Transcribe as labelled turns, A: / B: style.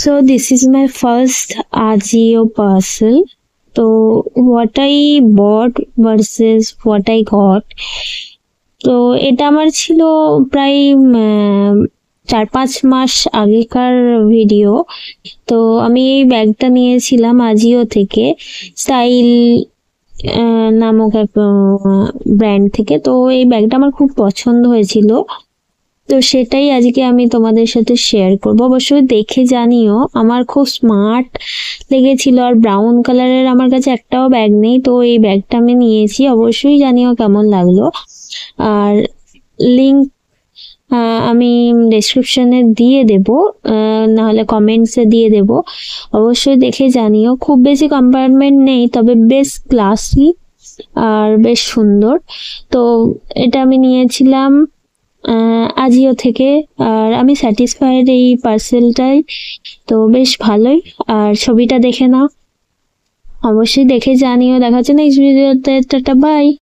A: So this is my first Ajio parcel. So what I bought versus what I got. তো এটা আমার ছিল প্রায় 4-5 মাস আগেকার ভিডিও। তো আমি এই ব্যাগটা নিয়েছিলাম আজিও থেকে, স্টাইল নামক এক ব্র্যান্ড থেকে। তো এই ব্যাগটা আমার খুব পছন্দ হয়েছিল, তো সেটাই আজকে আমি তোমাদের সাথে শেয়ার করব। অবশ্যই দেখে জানিও, আমার খুব স্মার্ট লেগেছিল। আর ব্রাউন কালারের আমার কাছে একটাও ব্যাগ নেই, তো এই ব্যাগটা আমি নিয়েছি। অবশ্যই জানিও কেমন লাগলো। আর লিংক আমি ডেসক্রিপশনে দিয়ে দেব, নাহলে কমেন্টসে দিয়ে দেব। অবশ্যই দেখে জানিও। খুব বেশি কম্পার্টমেন্ট নেই, তবে বেশ ক্লাসি আর বেশ সুন্দর। তো এটা আমি নিয়েছিলাম আজিও থেকে, আর আমি স্যাটিসফাইড এই পার্সেলটাই। তো বেশ ভালোই। আর ছবিটা দেখে নাও, অবশ্যই দেখে জানিও। দেখা হচ্ছে নেক্সট ভিডিওতে। Tata, by.